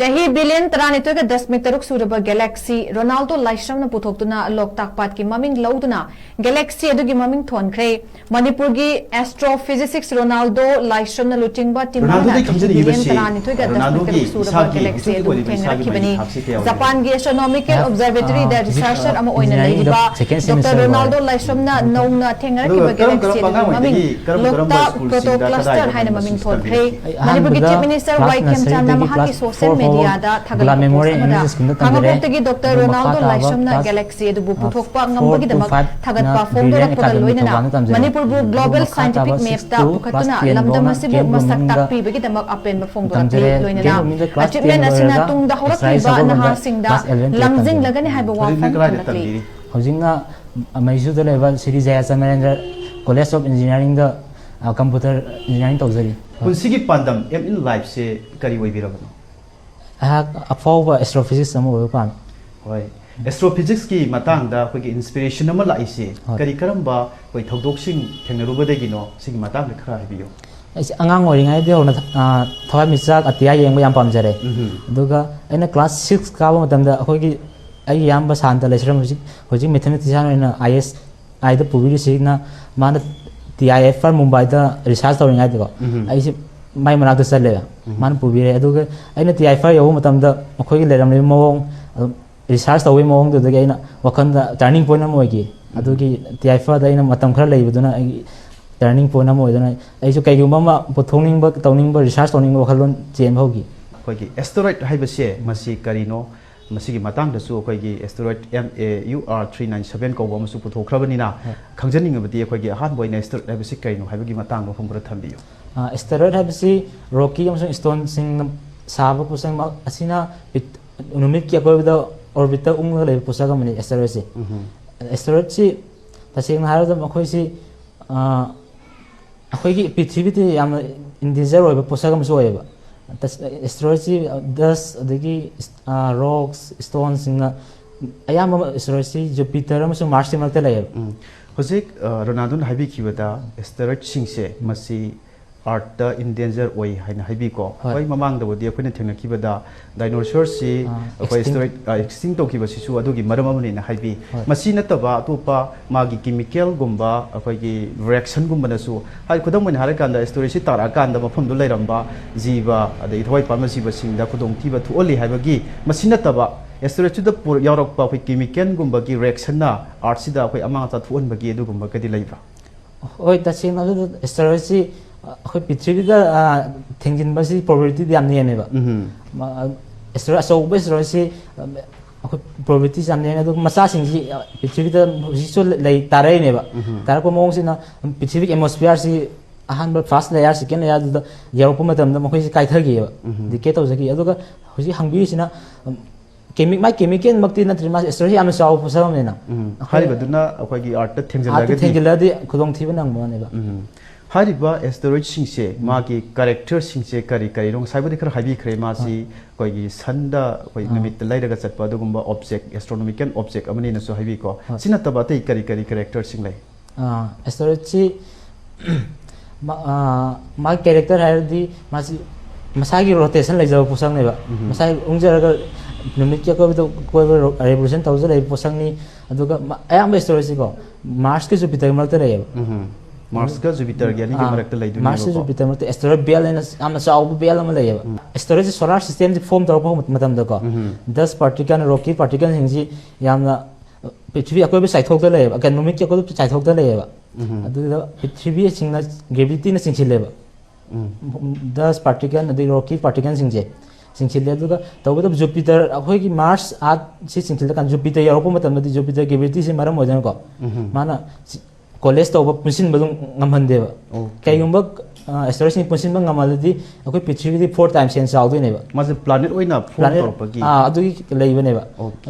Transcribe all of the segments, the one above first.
Jahi billion tarani to ka 10 taruk suraba galaxy Ronaldo Laishram na puthokuna Loktak Pat ki maming lauduna galaxy adu ki maming thonkhre Manipur gi astrophysics Ronaldo Laishram na lutingba timana billion tarani to ka 10 taruk suraba galaxy adu thengrak kibani Japan gi astronomical observatory da researcher ama oina leiba Dr Ronaldo Laishram na nongna thengrak kiba galaxy adu maming Loktak protocluster haina maming thonkhre Manipur gi chief minister Waikem Chan na mahaki social media Gla memory images kun tamre Dr Ronaldo Laishramna galaxy du puthokpa ngambagi damak thagatpa phongdora pudal loinana Manipur bu global scientific map ta pukhatuna lamdam asibu masak takpi bagi damak apen ba phongdora loinana achievement asina tungda horakriba naha singda lamjing lagani haiba wa phongdora hojinga maisu da level series ya samarendra college of engineering da computer engineering tawzari punsigi pandam aim in life se kari wai birabano afawba astrophysics ama oy pan hoi astrophysics ki matang da khoi ki inspiration ama lai se kari karamba khoi thodok sing thengnaruba degi no sing matang khara habiyo angang oringai de ona thawai misak atia yengba yam pamjare duga aina class 6 ka ba matamda khoi ki ai yamba santa lesram hojik mathematician oina is ai da pubiri signa mana TIFR Mumbai da research tawringai de ko ai mai manak sale man pubire aduga aina TIFR yaw matamda akhoi gi leram le mawong research tawi mawong de ga aina wakhanda turning point am oigi adugi TIFR da aina matam khara leibuduna turning point am oiduna ai su kai gumba ma pothongning ba tawning ba research tawning ba khalon chen bhogi khoi gi asteroid haibase masi karino masigi matang da su khoi gi asteroid MAUR 397 ko ba musu puthokhrabani na khangjaning abadi khoi gi han boina asteroid haibase karino haibagi matang ba phongra thambiyo asteroid habisi rocky amsung stone sing saba pusang asina numit ki akoida orbiter ungla le pusaga mani asteroid si asteroid si tasing na harada makhoi si akhoi gi prithvi te yam indizer oiba pusaga mso oiba asteroid si dust adagi rocks stones sing na ayam asteroid si Jupiter amsung Mars si makta lay hojik Ronaldo habi kiwada asteroid sing se masi art the in danger way haina haibi ko hoi mamang da bodi akhoi na thengna kibada dinosaur si akhoi asteroid extinct to kiba sisu adugi maram amani na haibi masi nataba atopa magi chemical gumba akhoi gi reaction gumba na su hai khudam mun har kan da asteroid si tara kan da mafam du lairamba jiba adai thoi pama jiba sing da khudong tiba thu oli haibagi masi nataba asteroid chu da pur yaurok pa akhoi chemical gumba gi reaction na art si da akhoi amang ta thu on bagi adu gumba kadi laibra oi ta sing na asteroid si akhoi prithviga thengjin basi probability yam ne ba asteroid so asteroid si akhoi probability yam ne adu masa sing si prithviga so lei tarai ne ba tar ko mong sina prithvic atmosphere si ahan ba first layer second layer da yaropa matam da makhoi si kai thagi ba dike to jagi adu ga hoji hangbi sina chemical makti na trima asteroid yam saw pusam ne na hari baduna akhoi gi art thengjila di khudong thiba nang ba ne ba hariba asteroid singse magi character singse kari kari rong saibadi khar habi khre ma si koi gi sanda koi nimit lairaga chatpa dugumba object astronomical object amani na so habi ko sina taba tai kari kari character sing lai asteroid si ma character hardi masi masagi rotation lai jaw pusang ne ba masai ungjaraga nimit kya ko revolution tawza lai pusang ni aduga ayam asteroid si ko Mars ke Jupiter malta lai Mars ka Jupiter gyani ke marakta lai du Mars Jupiter malta asteroid belt na am saw belt am lai asteroid solar system di form tor ko matam da ko 10 particle rocky particle hingi yamna prithvi akoi be saithok da lai economic ko saithok da lai ba adu da prithvi singna gravity na singchile ba 10 particle adi rocky particle singje singchile adu ga tawba Jupiter akoi ki Mars at si singchile kan Jupiter yaropo matam di Jupiter gravity si maram ojan ko mana college to punsin balung ngamhande ba kaygumba asteroid ni punsin ba ngamaladi akoi prithvi di 4 times sense out ne ba mas planet oina form torpagi adu leiba ne ba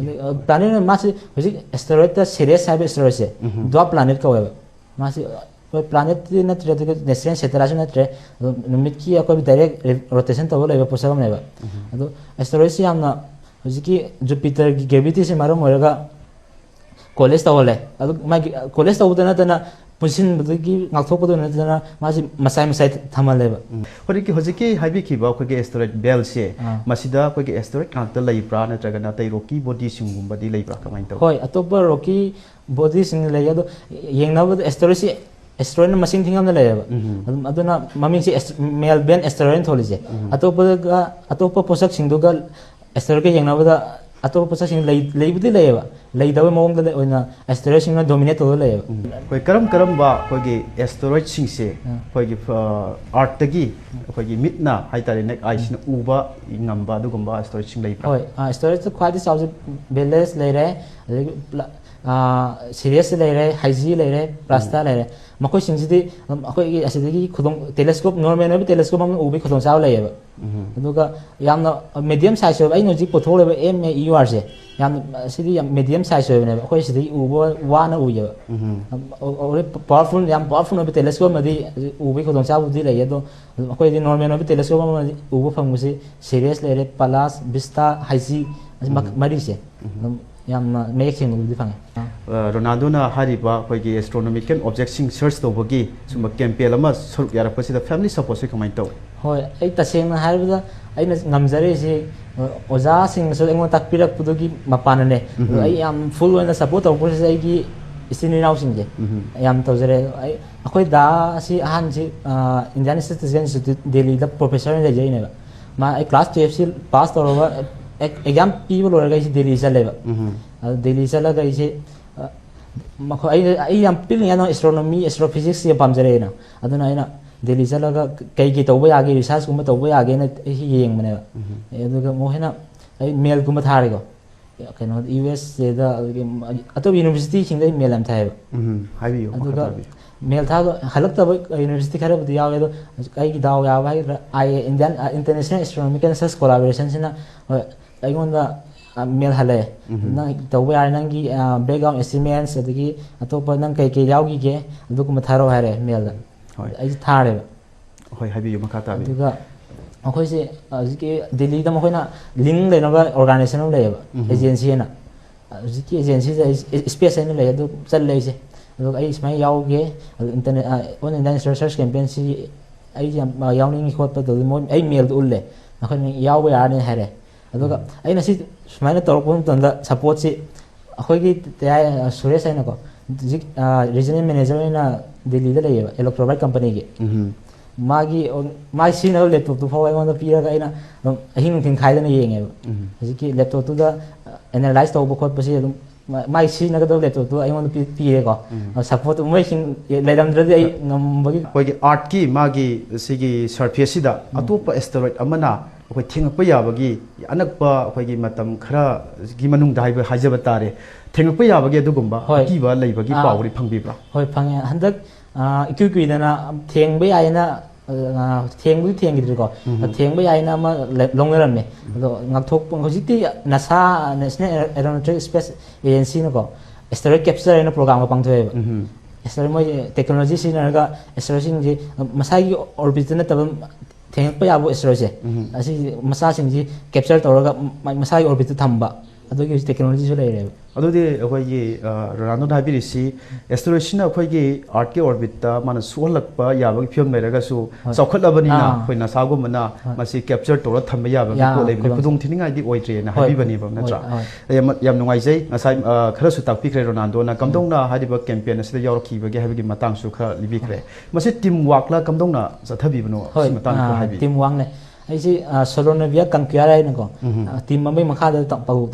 planet mas hoji asteroid ta Ceres sabe asteroid se do planet ka ba mas planet na tre de nesren setara na tre numit ki akoi direct rotation to leiba pusagam ne ba adu asteroid si amna hoji ki Jupiter ki gravity se maram horaga college tawale adu ma college tawda na ꯄꯨꯟꯁꯤꯟꯕꯗꯒꯤ ꯉꯥꯛꯊꯣꯛꯄꯗ ꯅꯠꯇꯅ ꯃꯥꯁꯤ ꯃꯁꯥꯏ ꯊꯝꯍꯜꯂꯦꯕ ꯍꯧꯖꯤꯛꯀꯤ ꯍꯥꯏꯕꯤꯈꯤꯕ ꯑꯩꯈꯣꯏꯒꯤ ꯑꯦꯁꯇꯔꯣꯏꯗ ꯕꯦꯜꯁꯦ ꯃꯁꯤꯗ ꯑꯩꯈꯣꯏꯒꯤ ꯑꯦꯁꯇꯔꯣꯏꯗ ꯉꯥꯛꯇ ꯂꯩꯕ꯭ꯔꯥ ꯅꯠꯇ꯭ꯔꯒꯅ ꯑꯇꯩ ꯔꯣꯀꯤ ꯕꯣꯗꯤꯁꯤꯡꯒꯨꯝꯕꯗꯤ ꯂꯩꯕ꯭ꯔꯥ ꯀꯃꯥꯏꯅ ꯇꯧꯏ? ꯍꯣꯏ ꯑꯇꯣꯞꯄ ꯔꯣꯀꯤ ꯕꯣꯗꯤꯁꯤꯡ ꯂꯩ ꯑꯗꯣ ꯌꯦꯡꯅꯕꯗ ꯑꯦꯁꯇꯔꯣꯏꯗꯁꯤ ꯑꯦꯁꯇꯔꯣꯏꯗꯅ ꯃꯁꯤꯡ ꯊꯤꯡꯉꯝꯅ ꯂꯩꯌꯦꯕ ꯑꯗꯨꯅ ꯃꯃꯤꯡꯁꯤ ꯃꯦꯜ ꯕꯦꯟ ꯑꯦꯁꯇꯔꯣꯏꯗ ꯊꯣꯜꯂꯤꯁꯦ ꯑꯇꯣꯞꯄ ꯄꯣꯠꯁꯛꯁꯤꯡꯗꯨꯒ ꯑꯦꯁꯇꯔꯣꯏꯗꯀ ꯌꯦꯡꯅꯕꯗ ꯑꯇꯣꯞꯄ ꯄꯣꯠꯁꯛꯁꯤꯡ ꯂꯩꯕꯨꯗꯤ ꯂꯩꯌꯦꯕ ꯂꯩꯇꯕ ꯃꯑꯣꯡꯗ ꯑꯣꯏꯅ ꯑꯦꯁꯇꯔꯣꯏꯗꯁꯤꯡꯅ ꯗꯣꯃꯤꯅꯦꯠ ꯇꯧꯔ ꯂꯩꯌꯦꯕ ꯑꯩꯈꯣꯏ ꯀꯔꯝꯕ ꯑꯩꯈꯣꯏꯒꯤ ꯑꯦꯁꯇꯔꯣꯏꯗꯁꯤꯡꯁꯦ ꯑꯩꯈꯣꯏꯒꯤ ꯑꯥꯔꯠꯇꯒꯤ ꯑꯩꯈꯣꯏꯒꯤ ꯃꯤꯠꯅ ꯍꯥꯏꯇꯥꯔꯦ ꯅꯦꯛ ꯑꯥꯏꯁꯤꯅ ꯎꯕ ꯉꯝꯕ ꯑꯗꯨꯒꯨꯝꯕ ꯑꯦꯁꯇꯔꯣꯏꯗꯁꯤꯡ ꯂꯩꯕ꯭ꯔꯥ? ꯍꯣꯏ ꯑꯦꯁꯇꯔꯣꯏꯗꯇ ꯈ꯭ꯋꯥꯏꯗꯒꯤ ꯆꯥꯎꯁꯦ ꯕꯦꯂꯦꯁ ꯂꯩꯔꯦ ꯑꯗꯒꯤ ꯁꯤꯔꯤꯌꯁ ꯂꯩꯔꯦ ꯍꯥꯏꯖꯤ ꯂꯩꯔꯦ ꯄ꯭ꯂꯥꯁꯇꯥ ꯂꯩꯔꯦ ꯃꯈꯣꯏꯁꯤꯡꯁꯤꯗꯤ ꯑꯩꯈꯣꯏꯒꯤ ꯑꯁꯤꯗꯒꯤ ꯇꯦꯂꯦꯁꯀꯣꯞ ꯅꯣꯔꯃꯦꯜ ꯑꯣꯏꯕ ꯇꯦꯂꯦꯁꯀꯣꯞ ꯑꯃ ꯎꯕꯒꯤ ꯈꯨꯗꯣꯡꯆꯥꯕ ꯂꯩꯌꯦꯕ ꯑꯗꯨꯒ ꯌꯥꯝꯅ ꯃꯦꯗꯤꯌꯝ ꯁꯥꯏꯖ ꯑꯣꯏꯕ ꯑꯩꯅ ꯍꯧꯖꯤꯛ ꯄꯨꯊꯣꯛꯂꯤꯕ MAEURꯁꯦ ꯁꯤꯗꯤ ꯌꯥꯝ ꯃꯦꯗꯤꯌꯝ ꯁꯥꯏꯖ ꯑꯣꯏꯕꯅꯦꯕ ꯑꯩꯈꯣꯏ ꯁꯤꯗꯒꯤ ꯎꯕ ꯋꯥꯅ ꯎꯏꯌꯦꯕ ꯌꯥꯝ ꯄꯥꯋꯔꯐꯨꯜ ꯑꯣꯏꯕ ꯇꯦꯂꯦꯁꯀꯣꯞ ꯑꯃꯗꯤ ꯎꯕꯒꯤ ꯈꯨꯗꯣꯡꯆꯥꯕꯗꯤ ꯂꯩꯌꯦ ꯑꯗꯣ ꯑꯩꯈꯣꯏꯗꯤ ꯅꯣꯔꯃꯦꯜ ꯑꯣꯏꯕ ꯇꯦꯂꯦꯁꯀꯣꯞ ꯑꯃꯗꯤ ꯎꯕ ꯐꯪꯕꯁꯤ ꯁꯤꯔꯤꯌꯁ ꯂꯩꯔꯦ ꯄꯂꯥꯁ ꯚꯤꯁꯇꯥ ꯍꯥꯏꯖꯤ ꯃꯔꯤꯁꯦ ꯌꯥꯝꯅ ꯃꯌꯦꯛ ꯁꯦꯡꯅ ꯎꯕꯗꯤ ꯐꯪꯉꯦ ꯔꯣꯅꯥꯜꯗꯣꯅ ꯍꯥꯏꯔꯤꯕ ꯑꯩꯈꯣꯏꯒꯤ ꯑꯦꯁꯇ꯭ꯔꯣꯅꯣꯃꯤꯀꯦꯜ ꯑꯣꯕꯖꯦꯛꯁꯤꯡ ꯁꯔꯆ ꯇꯧꯕꯒꯤ ꯁꯨꯝꯕ ꯀꯦꯝꯄꯦꯟ ꯑꯃ ꯁꯔꯨꯛ ꯌꯥꯔꯛꯄꯁꯤꯗ ꯐꯦꯃꯤꯂꯤ ꯁꯄꯣꯔꯠꯁꯤ ꯀꯃꯥꯏꯅ ꯇꯧꯏ? ꯍꯣꯏ ꯑꯩ ꯇꯁꯦꯡꯅ ꯍꯥꯏꯔꯕꯗ ꯑꯩꯅ ꯉꯝꯖꯔꯤꯁꯤ ꯑꯣꯖꯥꯁꯤꯡꯅꯁꯨ ꯑꯩꯉꯣꯟꯗ ꯇꯥꯛꯄꯤꯔꯛꯄꯗꯨꯒꯤ ꯃꯄꯥꯟꯅꯅꯦ ꯑꯗꯣ ꯑꯩ ꯌꯥꯝ ꯐꯨꯜ ꯑꯣꯏꯅ ꯁꯞꯄꯣꯔꯠ ꯇꯧꯔꯛꯄꯁꯤ ꯑꯩꯒꯤ ꯏꯆꯤꯟ ꯏꯅꯥꯎꯁꯤꯡꯁꯦ ꯌꯥꯝ ꯇꯧꯖꯔꯦ ꯑꯩꯈꯣꯏ ꯗꯥꯁꯤ ꯑꯍꯥꯟꯕꯁꯤ ꯏꯟꯗꯤꯌꯥꯟ ꯁ꯭ꯇꯦꯇꯤꯁꯇꯤꯀꯦꯜ ꯏꯟꯁꯇꯤꯇ꯭ꯌꯨꯠ ꯗꯦꯜꯂꯤꯗ ꯄ꯭ꯔꯣꯐꯦꯁꯔ ꯑꯣꯏꯅ ꯂꯩꯖꯩꯅꯦꯕ ꯃꯥ ꯑꯩ ꯀ꯭ꯂꯥꯁ 12ꯁꯤ ꯄꯥꯁ ꯇꯧꯔꯒ ꯑꯦꯛꯖꯥꯝ ꯄꯤꯕ ꯂꯣꯏꯔꯒ ꯑꯩꯁꯤ ꯗꯦꯜꯂꯤ ꯆꯠꯂꯦꯕ ꯑꯗꯨ ꯗꯦꯜꯂꯤ ꯆꯠꯂꯒ ꯑꯩꯁꯦ ꯑꯩ ꯌꯥꯝ ꯄꯤꯛꯂꯤꯉꯩꯗ ꯑꯦꯁꯇ꯭ꯔꯣꯅꯣꯃꯤ ꯑꯦꯁꯇ꯭रोꯐꯤꯖꯤꯛꯁꯁꯤ ꯄꯥꯝꯖꯔꯛꯑꯦꯅ ꯑꯗꯨꯅ ꯑꯩꯅ ꯗꯦꯜꯂꯤ ꯆꯠꯂꯒ ꯀꯩ ꯇꯧꯕ ꯌꯥꯒꯦ ꯔꯤꯁꯥꯔꯁꯀꯨꯝꯕ ꯇꯧꯕ ꯌꯥꯒꯦꯅ ꯑꯩꯁꯤ ꯌꯦꯡꯕꯅꯦꯕ ꯑꯗꯨꯒ ꯃꯈꯣꯏꯅ ꯑꯩ ꯃꯦꯜꯒꯨꯝꯕ ꯊꯥꯔꯦꯀꯣ ꯀꯩꯅꯣ USAꯗ ꯑꯇꯣꯞꯄ ꯌꯨꯅꯤꯚꯔꯁꯤꯇꯤꯁꯤꯡꯗ ꯑꯩ ꯃꯦꯜ ꯌꯥꯝ ꯊꯥꯏꯌꯦꯕ ꯍꯥꯏꯕꯤꯌꯨ ꯑꯗꯨꯒ ꯃꯦꯜ ꯊꯥꯗꯣ ꯍꯜꯂꯛꯇꯕ ꯌꯨꯅꯤꯚꯔꯁꯤꯇꯤ ꯈꯔꯕꯨꯗꯤ ꯌꯥꯎꯋꯦ ꯑꯗꯣ ꯑꯩꯒꯤ ꯗꯥꯎ ꯌꯥꯕ ꯍꯥꯏꯒꯗ꯭ꯔꯥ ꯏꯟꯗꯤꯌꯥꯟ ꯏꯟꯇꯔꯅꯦꯁꯅꯦꯜ ꯑꯦꯁꯇ꯭ꯔꯣꯅꯣꯃꯤꯀꯦꯜ ꯔꯤꯁꯔꯁ ꯀꯣꯂꯥꯕꯣꯔꯦꯁꯟꯁꯤꯅ ꯍꯣꯏ ꯑꯩꯉꯣꯟꯗ ꯃꯦꯜ ꯍꯜꯂꯛꯑꯦ ꯅꯪ ꯇꯧꯕ ꯌꯥꯔꯦ ꯅꯪꯒꯤ ꯕꯦꯛꯒ꯭ꯔꯥꯎꯟ ꯑꯦꯁꯇꯤꯃꯦꯟꯁ ꯑꯗꯒꯤ ꯑꯇꯣꯞꯄ ꯅꯪ ꯀꯩ ꯌꯥꯎꯈꯤꯒꯦ ꯑꯗꯨꯒꯨꯝꯕ ꯊꯥꯔꯛꯑꯣ ꯍꯥꯏꯔꯦ ꯃꯦꯜꯗ ꯑꯩꯁꯦ ꯊꯥꯔꯦꯕ ꯍꯣꯏ ꯍꯥꯏꯕꯤꯌꯨ ꯃꯈꯥ ꯇꯥꯕꯤꯌꯨ ꯑꯗꯨꯒ ꯑꯩꯈꯣꯏꯁꯦ ꯍꯧꯖꯤꯛꯀꯤ ꯗꯦꯜꯂꯤꯗ ꯃꯈꯣꯏꯅ ꯂꯤꯡ ꯂꯩꯅꯕ ꯑꯣꯔꯒꯅꯥꯏꯖꯦꯁꯟ ꯑꯃ ꯂꯩꯌꯦꯕ ꯑꯦꯖꯦꯟꯁꯤ ꯑꯅ ꯍꯧꯖꯤꯛꯀꯤ ꯑꯦꯖꯦꯟꯁꯤꯁꯦ ꯏꯁꯄꯦꯁ ꯍꯥꯏꯅ ꯂꯩ ꯑꯗꯨ ꯆꯠꯂꯦ ꯑꯩꯁꯦ ꯑꯗꯨꯒ ꯑꯩ ꯁꯨꯃꯥꯏꯅ ꯌꯥꯎꯒꯦ ꯑꯗꯨ ꯑꯣꯟ ꯏꯟꯗꯤꯌꯥꯟ ꯔꯤꯁꯔꯁ ꯀꯦꯝꯄꯦꯟꯁꯤ ꯑꯩꯁꯦ ꯌꯥꯝ ꯌꯥꯎꯅꯤꯡꯉꯤ ꯈꯣꯠꯄꯗꯨ ꯃꯣꯏ ꯑꯩ ꯃꯦꯜꯗ ꯎꯠꯂꯦ ꯅꯈꯣꯏꯅ ꯌꯥꯎꯕ ꯌꯥꯔꯅꯤ ꯍꯥꯏꯔꯦ ꯑꯗꯨꯒ ꯑꯩꯅ ꯁꯤ ꯁꯨꯃꯥꯏꯅ ꯇꯧꯔꯛꯄ ꯃꯇꯝꯗ ꯁꯄꯣꯔꯠꯁꯤ ꯑꯩꯈꯣꯏꯒꯤ ꯁꯨꯔꯦꯁ ꯍꯥꯏꯅꯀꯣ ꯍꯧꯖꯤꯛ ꯔꯤꯖꯅꯦꯜ ꯃꯦꯅꯦꯖꯔ ꯑꯣꯏꯅ ꯗꯦꯜꯂꯤꯗ ꯂꯩꯌꯦꯕ ꯑꯦꯂꯦꯛꯇ꯭ꯔꯣꯕꯥꯏꯠ ꯀꯝꯄꯅꯤꯒꯤ ꯃꯥꯒꯤ ꯁꯤꯖꯤꯟꯅꯕ ꯂꯦꯞꯇꯣꯞꯇꯨ ꯐꯥꯎ ꯑꯩꯉꯣꯟꯗ ꯄꯤꯔꯒ ꯑꯩꯅ ꯑꯍꯤꯡ ꯅꯨꯡꯊꯤꯜ ꯈꯥꯏꯗꯅ ꯌꯦꯡꯉꯦꯕ ꯍꯧꯖꯤꯛꯀꯤ ꯂꯦꯞꯇꯣꯞꯇꯨꯗ ꯑꯦꯅꯥꯂꯥꯏꯁ ꯇꯧꯕ ꯈꯣꯠꯄꯁꯤ ꯑꯗꯨꯝ ꯃꯥꯒꯤ ꯁꯤꯖꯤꯟꯅꯒꯗꯕ ꯂꯦꯞꯇꯣꯞꯇꯨ ꯑꯩꯉꯣꯟꯗ ꯄꯤꯔꯦꯀꯣ ꯁꯄꯣꯔꯠ ꯃꯣꯏꯁꯤꯡ ꯂꯩꯔꯝꯗ꯭ꯔꯗꯤ ꯑꯩ ꯉꯝꯕꯒꯤ ꯑꯩꯈꯣꯏꯒꯤ ꯑꯥꯔꯠꯀꯤ ꯃꯥꯒꯤ ꯁꯤꯒꯤ ꯁꯔꯐꯦꯁꯁꯤꯗ ꯑꯇꯣꯞꯄ ꯑꯦꯁꯇꯔꯣꯏꯗ ꯑꯃꯅ ꯑꯩꯈꯣꯏ ꯊꯦꯡꯉꯛꯄ ꯌꯥꯕꯒꯤ ꯑꯅꯛꯄ ꯑꯩꯈꯣꯏꯒꯤ ꯃꯇꯝ ꯈꯔꯒꯤ ꯃꯅꯨꯡꯗ ꯍꯥꯏꯖꯕ ꯇꯥꯔꯦ ꯊꯦꯡꯉꯛꯄ ꯌꯥꯕꯒꯤ ꯑꯗꯨꯒꯨꯝꯕ ꯑꯀꯤꯕ ꯂꯩꯕꯒꯤ ꯄꯥꯎꯗꯤ ꯐꯪꯕꯤꯕ꯭ꯔꯥ? ꯍꯣꯏ ꯐꯪꯉꯦ ꯍꯟꯗꯛ ꯏꯀꯨꯏ ꯀꯨꯏꯗꯅ ꯊꯦꯡꯕ ꯌꯥꯏꯅ ꯊꯦꯡꯕꯨꯗꯤ ꯊꯦꯡꯈꯤꯗ꯭ꯔꯤꯀꯣ ꯊꯦꯡꯕ ꯌꯥꯏꯅ ꯑꯃ ꯂꯧꯅꯔꯝꯃꯦ ꯑꯗꯣ ꯉꯥꯛꯊꯣꯛꯄ ꯍꯧꯖꯤꯛꯇꯤ NASA national aeronautics space ꯑꯦꯖꯦꯟꯁꯤꯅꯀꯣ ꯑꯦꯁꯇꯔꯣꯏꯗ capture ꯍꯥꯏꯅ ꯄ꯭ꯔꯣꯒ꯭ꯔꯥꯝꯒ ꯄꯥꯡꯊꯣꯛꯑꯦꯕ ꯑꯦꯁꯇꯔꯣꯏꯗ ꯃꯣꯏ ꯇꯦꯛꯅꯣꯂꯣꯖꯤ ꯁꯤꯖꯤꯟꯅꯔꯒ ꯑꯦꯁꯇꯔꯣꯏꯗꯁꯤꯡꯁꯤ ꯃꯁꯥꯒꯤ ꯑꯣꯔꯕꯤꯠꯇ ꯅꯠꯇꯕ ꯊꯦꯡꯉꯛꯄ ꯌꯥꯕ ꯑꯦꯁꯇꯔꯣꯏꯗꯁꯦ ꯑꯁꯤ ꯃꯆꯥꯁꯤꯡꯁꯤ ꯀꯦꯞꯆꯔ ꯇꯧꯔꯒ ꯃꯁꯥꯒꯤ ꯑꯣꯔꯕꯤꯠꯇ ꯊꯝꯕ ꯑꯗꯨꯒꯤ ꯇꯦꯛꯅꯣꯂꯣꯖꯤꯁꯨ ꯂꯩꯔꯦꯕ ꯑꯗꯨꯗꯤ ꯑꯩꯈꯣꯏꯒꯤ ꯔꯣꯅꯥꯜꯗꯣꯅ ꯍꯥꯏꯕꯤꯔꯤꯁꯤ ꯑꯦꯁꯇꯔꯣꯏꯗꯁꯤꯅ ꯑꯩꯈꯣꯏꯒꯤ ꯑꯥꯔꯠꯀꯤ ꯑꯣꯔꯕꯤꯠꯇ ꯃꯥꯅ ꯁꯣꯛꯍꯜꯂꯛꯄ ꯌꯥꯕꯒꯤ ꯐꯤꯕꯝ ꯂꯩꯔꯒꯁꯨ ꯆꯥꯎꯈꯠꯂꯕꯅꯤꯅ ꯑꯩꯈꯣꯏ ꯅꯥꯁꯥꯒꯨꯝꯕꯅ ꯃꯁꯤ ꯀꯦꯞꯆꯔ ꯇꯧꯔ ꯊꯝꯕ ꯌꯥꯕꯒꯤ ꯄꯣꯠ ꯂꯩꯕꯅꯤ ꯈꯨꯗꯣꯡꯊꯤꯅꯤꯡꯉꯥꯏꯗꯤ ꯑꯣꯏꯗ꯭ꯔꯦꯅ ꯍꯥꯏꯕꯤꯕꯅꯦꯕ ꯅꯠꯇ꯭ꯔꯥ? ꯌꯥꯝ ꯅꯨꯡꯉꯥꯏꯖꯩ ꯉꯁꯥꯏ ꯈꯔꯁꯨ ꯇꯥꯛꯄꯤꯈ꯭ꯔꯦ ꯔꯣꯅꯥꯜꯗꯣꯅ ꯀꯝꯗꯧꯅ ꯍꯥꯏꯔꯤꯕ ꯀꯦꯝꯄꯦꯟ ꯑꯁꯤꯗ ꯌꯥꯎꯔꯛꯈꯤꯕꯒꯦ ꯍꯥꯏꯕꯒꯤ ꯃꯇꯥꯡꯁꯨ ꯈꯔ ꯂꯤꯕꯤꯈ꯭ꯔꯦ ꯃꯁꯤ ꯇꯤꯝ ꯋꯥꯛꯂ ꯀꯝꯗꯧꯅ ꯆꯠꯊꯕꯤꯕꯅꯣ ꯁꯤ ꯃꯇꯥꯡꯗ ꯈꯔ ꯍꯥꯏꯕꯤꯌꯨ꯫ ꯇꯤꯝ ꯋꯥꯛꯅꯦ ꯑꯩꯁꯤ ꯁꯣꯂꯣꯅꯣꯚꯤꯌꯥ ꯀꯪꯀ꯭ꯌꯥꯔ ꯍꯥꯏꯅꯀꯣ ꯇꯤꯝ ꯑꯃꯒꯤ ꯃꯈꯥꯗ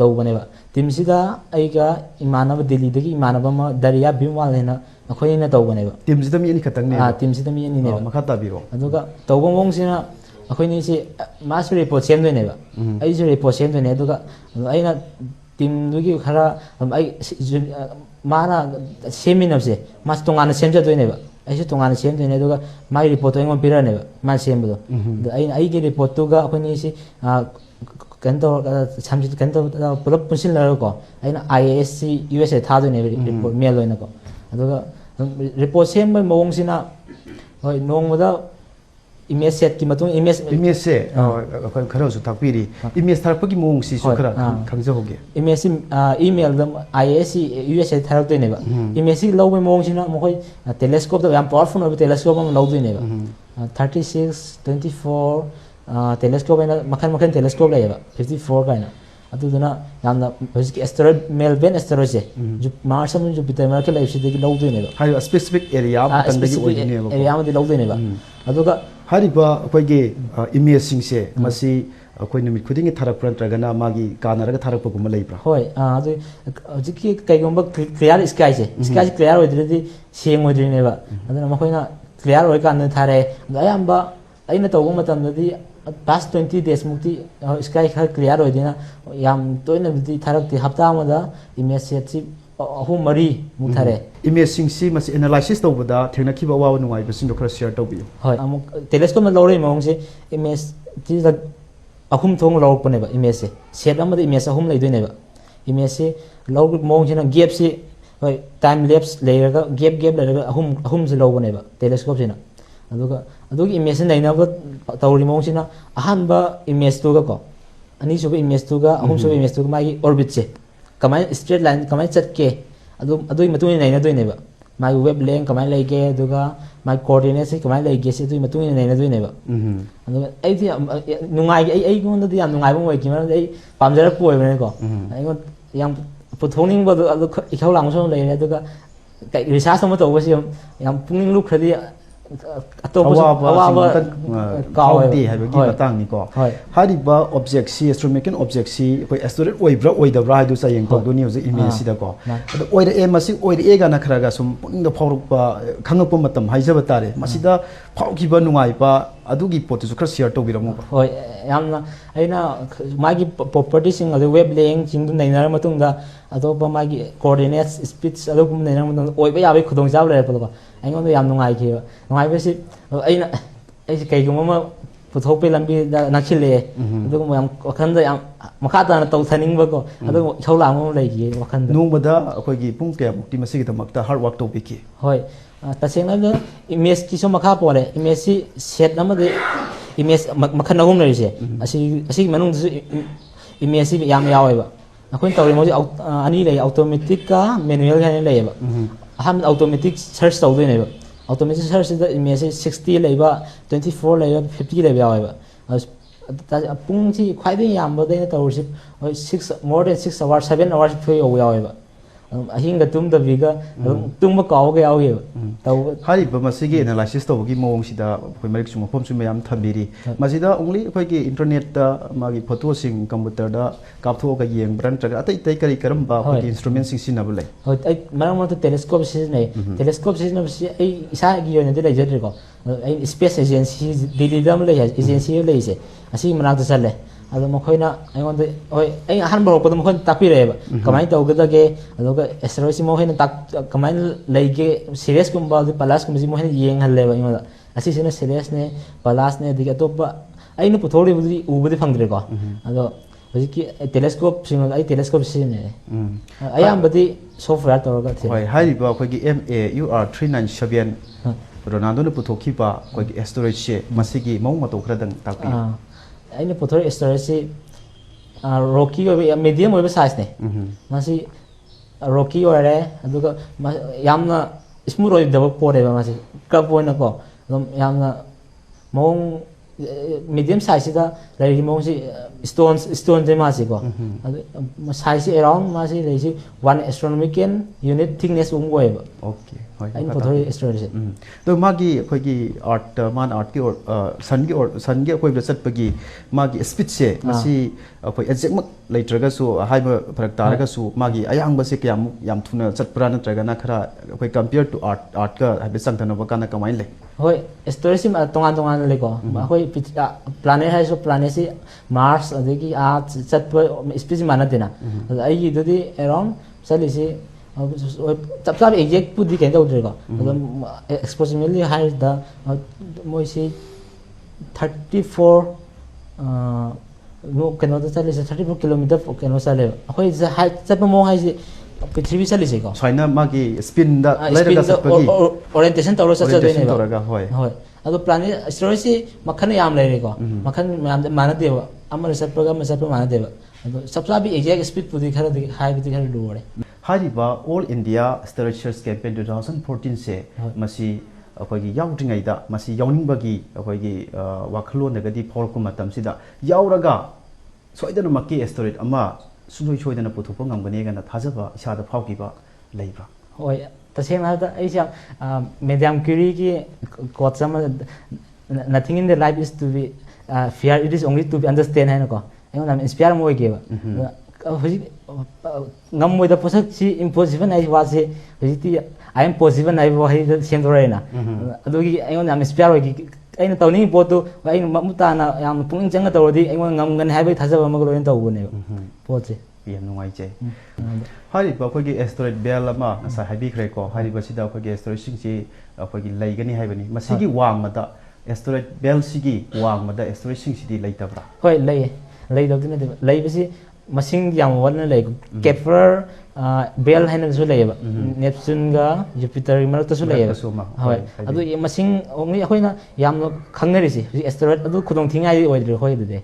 ꯇꯧꯕꯅꯦꯕ ꯇꯤꯝꯁꯤꯗ ꯑꯩꯒ ꯏꯃꯥꯟꯅꯕ ꯗꯦꯜꯂꯤꯗꯒꯤ ꯏꯃꯥꯟꯅꯕ ꯑꯃ ꯗꯔꯤꯌꯥ ꯚꯤꯝꯋꯥꯜ ꯍꯥꯏꯅ ꯑꯩꯈꯣꯏꯅ ꯇꯧꯕꯅꯦꯕ ꯇꯤꯝꯁꯤꯗ ꯃꯤ ꯑꯅꯤ ꯈꯛꯇꯪꯅꯦꯕ ꯇꯤꯝꯁꯤꯗ ꯃꯤ ꯑꯅꯤꯅꯦꯕ ꯃꯈꯥ ꯇꯥꯕꯤꯔꯣ ꯑꯗꯨꯒ ꯇꯧꯕ ꯃꯑꯣꯡꯁꯤꯅ ꯑꯩꯈꯣꯏꯅꯤꯁꯤ ꯃꯥꯁꯨ ꯔꯤꯄꯣꯔꯠ ꯁꯦꯝꯗꯣꯏꯅꯦꯕ ꯑꯩꯁꯨ ꯔꯤꯄꯣꯔꯠ ꯁꯦꯝꯗꯣꯏꯅꯦ ꯑꯗꯨꯒ ꯑꯩꯅ ꯇꯤꯝꯗꯨꯒꯤ ꯈꯔ ꯑꯩ ꯃꯥꯅ ꯁꯦꯝꯃꯤꯟꯅꯕꯁꯦ ꯃꯥꯁꯨ ꯇꯣꯉꯥꯟꯅ ꯁꯦꯝꯖꯗꯣꯏꯅꯦꯕ ꯑꯩꯁꯨ ꯇꯣꯉꯥꯟꯅ ꯁꯦꯝꯗꯣꯏꯅꯦ ꯑꯗꯨꯒ ꯃꯥꯒꯤ ꯔꯤꯄꯣꯔꯠꯇꯣ ꯑꯩꯉꯣꯟꯗ ꯄꯤꯔꯛꯑꯅꯦꯕ ꯃꯥꯅ ꯁꯦꯝꯕꯗꯣ ꯑꯗ ꯑꯩꯒꯤ ꯔꯤꯄꯣꯔꯠꯇꯨꯒ ꯑꯩꯈꯣꯏꯅꯤꯁꯤ ꯀꯩꯅꯣ ꯇꯧꯔꯒ ꯄꯨꯂꯞ ꯄꯨꯟꯁꯤꯜꯂꯒꯀꯣ ꯑꯩꯅ IASC USA ꯊꯥꯗꯣꯏꯅꯦꯕ ꯔꯤꯄꯣꯔꯠ ꯃꯦꯜ ꯑꯣꯏꯅꯀꯣ ꯑꯗꯨꯒ ꯔꯤꯄꯣꯔꯠ ꯁꯦꯝꯕꯒꯤ ꯃꯑꯣꯡꯁꯤꯅ ꯍꯣꯏ ꯅꯣꯡꯃꯗ image set ki matung image image se akhoi khara su thakpiri image tharapagi mong si su khara khangjahoge image si email dam ISC USA tharak de neba image si low mong sina mohoi telescope da yam powerful no telescope am low de neba 36 24 telescope ena makhan telescope la yeba 54 kaina aduduna yamna hojiki asteroid Melbourne asteroid se Mars am Jupiter ma kala isi de low de neba hai specific area patandagi oidine ba area am de low de neba aduga hariba akhoi image sing se masi akhoi numit khuding tharak pran tragana magi kanaraga tharak paguma leibra hoi adu hojiki kaigomba clear sky se sky clear oidredi seng oidrine ba aduna makoina clear oi kan thare ayamba aina tawba matamdadi past 20 days mukti sky khar clear oidina yam toina bidi tharak ti hafta amada image set si ahum mari muthare image sing si masi analysis tawbada thengna khiba wa nuai basing do khara share tawbiyo hoi amuk telescope ma lore mong se image ti da ahum thong lor pone ba image se set amada image ahum lei doine ba image se lor mong sina gap si hoi time lapse leiraga gap leiraga ahum se lor pone ba telescope sina aduga image nei na ba tawri mong sina ahan ba image to ga ko ani so image to ga ahum so image to ga mai orbit se kamai straight line kamai chat ke adui matuni nei na doine ba mai web length kamai lei ke aduga mai coordinate se kamai lei ke se adui matuni nei na doine ba aduga ai ti nungai ai ngon da yam nungai bong wei ki ma ai pamjara poi ba ne ko ai ngon yang puthoning ba adu ikhau lang so lei ne aduga kai research ma to ba si yam pungning lu khadi awa kaudi habagi matang ni ko hariba object si astronomical object si koi asteroid oibra oidabra haidu sa yeng tawdu ni hoje image si da ko adu oida e masi oida e ga na kharaga sum pungda phawrukpa khangakpa matam haijaba tare masida phawkiba nungai pa adugi potu su khara share tawbiramu hoi yamna aina magi property sing adu web length sing du nainar matung da atopa magi coordinates speeds adu kum nainar matung oiba yabe khudong jab le pa aingon yam nungai ki nungai be si aina ai kai gum ma puthok pe lambi da nakhile adu yam wakhan da yam makha ta na taw thaning ba ko adu chola mo lai ki wakhan da nungmada akhoi gi pung kya mukti masigi da makta hard work tawbi ki hoi tasengna da image ki so makha pore image si set nama de image makhan agum lai se asi manung image si yam yawe ba akhoi tawri mo ani lai automatic ka manual ka lai ba ham automatic search tawde ne ba automatic search da image 60 lai ba 24 lai ba 50 lai ba yawe ba pung si khwai de yam ba de tawri 6 more than 6 hours 7 hours phoi yawe ba ahinga tum da biga tum ma kaw ga yaw ye taw hari ba masigi analysis to gi mong sida khoi marik sum phom sum yam thabiri masida only khoi gi internet da magi photo sing computer da kap tho ga yeng brand traga atai tai kari karam ba khoi instrument sing sin abule hoi ai marang ma telescope sis nei telescope sis na si ai isa gi yo ne de jadre ko ai space agency delhi dam le agency le se asi manang ta sale ado mokoina aingon de hoi ai han bro ko mokoin tapi re ba kamai to ga ge ado ga asteroid si mokoina tak kamai leige serious kum ba de palas kum si mokoina yeng hal le ba ima asi sina serious ne palas ne diga to ba ai no puthori budi u budi phangdre ko ado hojiki telescope sing ai telescope si ne ai am badi software to ga the hoi hai ba ko gi MAUR 397 Ronaldo ne puthoki ba ko gi asteroid she masigi mong ma to khradang takpi aina puthori asteroid si rocky medium oiba size ne masi rocky ore aduga yamna smooth oib daba pore ba masi ka poina ko yamna mong medium size da lai mong si stone de masi ko size around masi lai si 1 astronomical unit thickness oiba okay aina puthori asteroid si to magi khoi gi art man art ki or sun gi khoi bla chat pagi magi speed se masi khoi exact mak leitraga su haiba pharak taraga su magi ayang ba se kyam yam thuna chat prana traga na khara khoi compare to art ka haibe sangthana ba kana kamai le hoi asteroid si tongan le ko khoi planet hai so planet si Mars adegi chat speed mana dena ai dudi around sali si chap chap exact pudi kain dau ko approximately high da moi si 34 no keno da chali 34 kilometer keno sale hoi high chap mo hai si prithvi sali se ko china magi spin da laira ga sapagi orientation tawro sa cha de ne ba hoi hoi अदो plan storage से मखन याम ले को मखन याम माना देव अमर super माना देव अदो सबसे भी एग्जैक्ट स्पीड पुदी खर हाई पुदी खर लोरे हारिबा all India storage search campaign 2014 से मसी अखोगी याउद्रिङैदा मसी याउनिङबगी अखोगी वाखलोनगदी फौरको मतमसिदा याउरगा सोइदनमक्की स्टोरेज अमा सुनोई सोइदन पुथोपो ngamगनेगना थाजबा इसादा फाउकीबा लेबा होय तसेंना दा ऐसा मेडियम क्यूरी की कोट सम nothing in the life is to be fear it is only to be understand है ना को ऐसा नाम inspire मोई के बा होजी ngam मोई दा पोसक सी impossible नहीं वासे होजी ती I am possible नहीं वो है सेंड रहे ना अदोगी ऐसा नाम inspire होगी ऐना तो नहीं बोतो ऐना मुता ना याम पुंग जंग तो रोदी ऐसा ngam गन है भी थाजा बा मगलो इन तो वो नहीं पोचे यम नुंगाइचे हारिबा अखोगी स्टोरेज बेल अमा नसा हाइबिख्रे को हारिबा सिदा अखोगी स्टोरेज सिंगसी अखोगी लैगनी हाइबनी मसिगी वांगमदा स्टोरेज बेल सिगी वांगमदा स्टोरेज सिंगसिदी लैतबरा होय लೈ दौदने लैबसी मसिंग याम वन लै केपर बेल है नसु लैबा नेपच्यून गा जुपिटर मरतसु लैबा होय अदु मसिंग ओंगली अखोइना याम खंगनरिसि एस्टेरॉइड अदु खुदोंग थिंगाइ ओइद्रे होय दे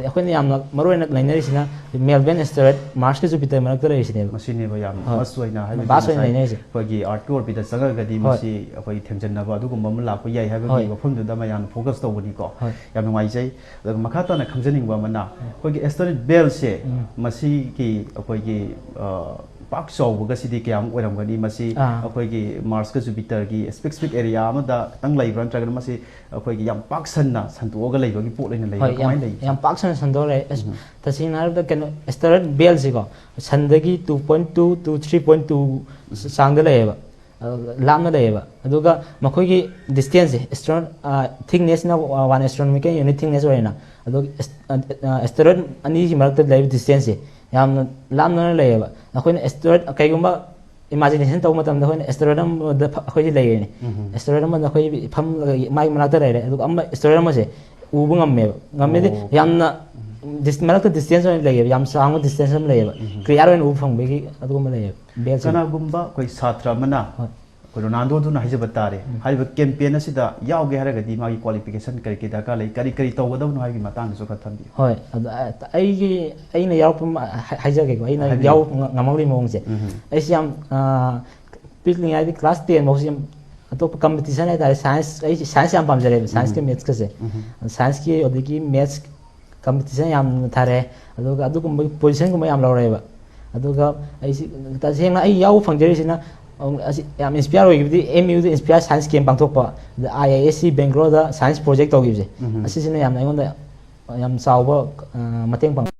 अखोइना याम मरोइना लैनरिसिना मेलबर्न एस्टेरॉइड मार्स के जुपिटर मरत लैसिने मसिने बा याम मसुइना हाइबा बासोइना लैनरिसि अखोगी आर्ट ऑर्बिट जगगदी मसि अखोई थेंजनबा अदुगुम मम लाको याइ हाइबा मफमदुदा मयान फोकस तौबनी को याम नुंगाइजै मखाताना खंजनिंगबा मना अखोगी एस्टेरॉइड बेल से मसी की अखोगी पाक चौबगसिदी क्याम ओरमगनी मसी अखोगी मार्स का जुपिटर की स्पेसिफिक एरिया अमदा तंग लैब्रा नत्रगन मसी अखोगी याम पाक सन्ना संतोगा लैबगी पोट लैना लैबा कमाय लै याम पाक सन संदोरे तसिना द केनो एस्टेरॉइड बेल सिको संदगी 2.2 to 3.2 सांग लैबा लामना लैबा अदुगा मखोगी डिस्टेंस एस्ट्रोन थिकनेस ना 1 एस्ट्रोनॉमिकल यूनिट थिकनेस होइना अदु एस्टेरॉइड अनि की मरक लैब डिस्टेंस याम लामना लैबा अखोइन एस्टेरॉइड कैगुम्बा इमेजिनेशन तौ मतम द एस्टेरॉइड द अखोइ लैयेनि एस्टेरॉइड म अखोइ फम माइ मनाक लैरे अदु अम एस्टेरॉइड म से उबु ngam यामना मरक डिस्टेंस होइन लैबा याम सांग डिस्टेंस म लैबा क्लियर होइन उ फंगबेगी अदुगुम लैबा बेल कनागुम्बा कोई छात्र मना रोनाल्डो दुना हाइजब तारे हाइब कैंपेन असिदा यावगे हारगदी मागी क्वालिफिकेशन करी के दरकार लै करी करी तौगदबनो हाइबी मतंग सो खथंबी होय अइगी अइना याव हाइजगे को अइना याव ngamangli mongse अइस याम पिकलिंग आइदी क्लास 10 मौसिम अतोप कंपटीशन है तारे साइंस याम पामजरे साइंस के मैथ्स कसे साइंस की ओदिकी मैथ्स कंपटीशन याम थारे अदुगुम पोजीशन गुम याम लौरेबा अदुगा अइसि तसेंगा अइ याव फंगजरिसिना याम इंस्पायर होगिबदी एमयू द इंस्पायर साइंस कैंप पांगथोकपा द आईआईएससी बेंगलोर दा साइंस प्रोजेक्ट तौगिबजे असिसिना याम नाइगोंदा याम चावबा मतेंग पांग